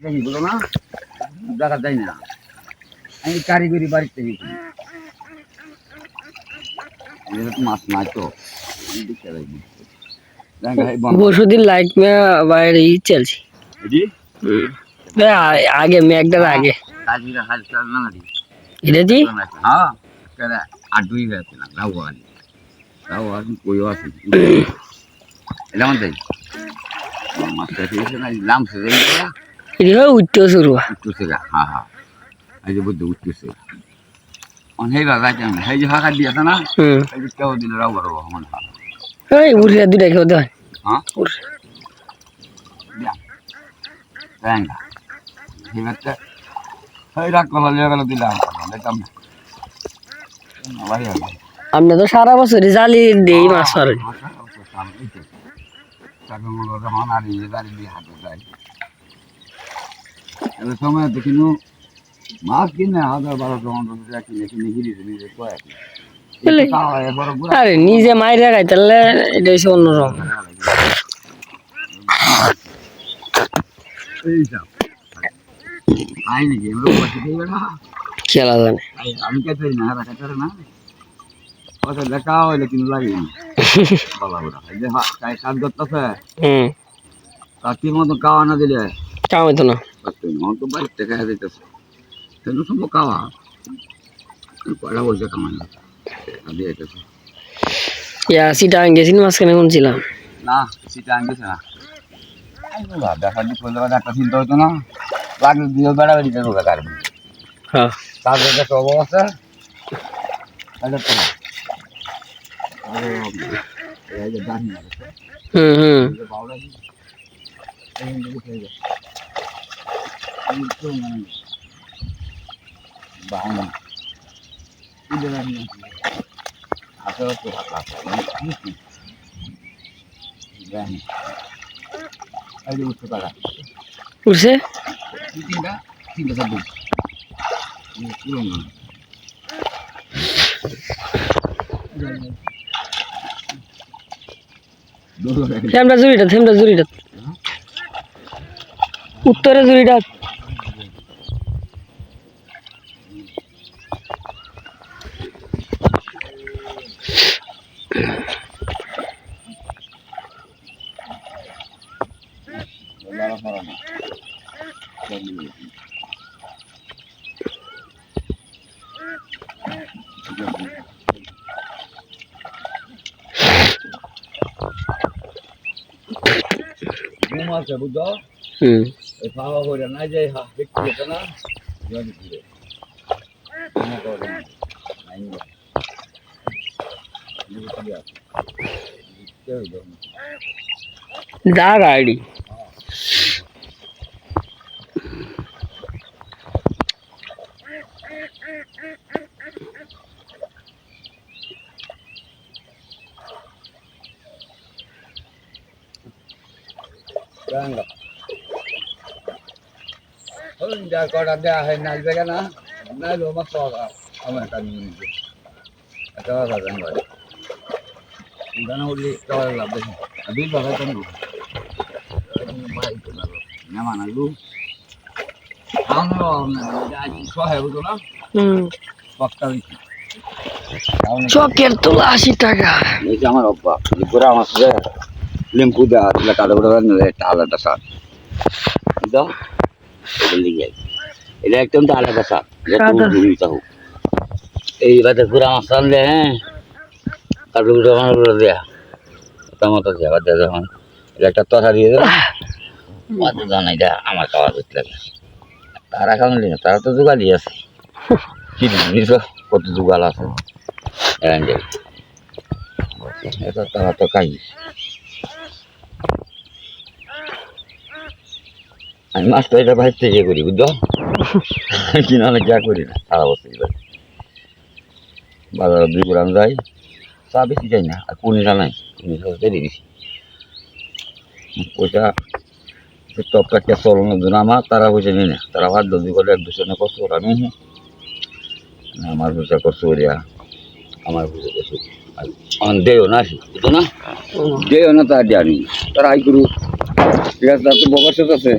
দেখি বলো না দেখা যায় না আমি কারিগরি বাড়িতে গেছি মাছ নাই তো বসুদিন লাইট में বাইরে ही चलছি आगे मेघदार आगे इधर जी हाँ करे आडुई गए थे ना राहुल कोई और थी इलाम दे मास्टर थी ना इलाम से दे क्या इधर उच्च शुरू उच्च से हाँ हाँ ऐसे बहुत उच्च से और है बाबा क्या है जो हाथ दिया था ना ऐसे क्या हो दिल राहुल राहुल हमारे hey उर्जा दूर है उधर हाँ ya venga fíjate hey রাখ কলা লিয়ে গেল দিলাম দেখতাম না ভাই আমরা তো সারা বছর জালি দেই মাছ ধরে তাকে মনে যখন আর এই জালি দিয়ে হাতে যায় এর সময় দেখিনু মাছ কিনে 1000-1200 টাকা কিনে কিনে গিয়ে নিজে কয় আরে নিজে মাইরা খাইতালে এটা হচ্ছে অন্যরকম आई नहीं हम लोग बच गए ना खेला जाने हम कहते हैं ना रखा करे ना और तो लगाओ लेकिन लगे नहीं बाबा बुरा ये हाँ काय काम करता है ताकि वो तो कावा ना दिले काम है तो ना तो हम तो बाइक से कह देते तो तो सब कावा बड़ा बोल के कमाना अभी है तो या सीटा आएंगे सिनेमा से नहीं कौन चिल्ला ना सीटा आएंगे ना आई बोला देखा जी कोई लगा का चिंता हो तो ना लाग दियो बड़ा बड़ी जगह कर हां साथ में तो वो है अरे तो ये दानी ये बावड़ा जी ये देखिए ये तो मैंने बावड़ा इधर नहीं आता तो आता नहीं अरे उसको करा उसे tinggal satu ini pulang থেমটা জুরিটা উত্তরে জুরিটা rumah saya buddha kalau orang aja ya hikmah itu na jadi dia mana kau orang lain ini dia itu जा गाड़ी enggak enggak kalau ada henal juga na na lo masuk apa kan ini ada apa enggak udah na uli kalau labis habis bagai kan lu baik tu na nyaman lu kamu jadi sohe betul na pakka চকের তোলা 80 টাকা এই যে আমার অব্বা এই পুরা মাছ যে লেম্পু দেওয়া তাহলে কালো বড় একটা আলাদা স্বাদ দাও বলি যাই এটা একদম তো আলাদা স্বাদ এই বাদে পুরা মাছ রাঁধলে হ্যাঁ কালো বড় দেয়া টমেটো দেওয়া বাদ দেওয়া যখন এটা একটা তথা দিয়ে দেবো বাদে জানা এটা আমার খাওয়া করতে লাগে তারা খাওয়ালি না তারা তো জোগালি আছে কি জিনিস কত জোগাল আছে এটা তারা তো খাই আমি মাছটা এটা বাইর থেকে করি বুঝছো কিনা অনেক যা করি না সারা বছর বাজারে 2 গ্রাম যাই চা বেশি যাই না আর পনিরা নাই পনির বেরিয়ে দিছি পয়সা টপটা কে চলনের জন্য আমার তারা পয়সা নেই না তারা ভাত দর্জি করে 1-2 কষ্ট ওরা নুহ আমার পয়সা কষ্ট করিয়া আমার পয়সা কষ্ট আমার দেও না আসি বুঝো না দেও না তার জানি তারা হাই করু ঠিক আছে তার তো বকার সাথে আছে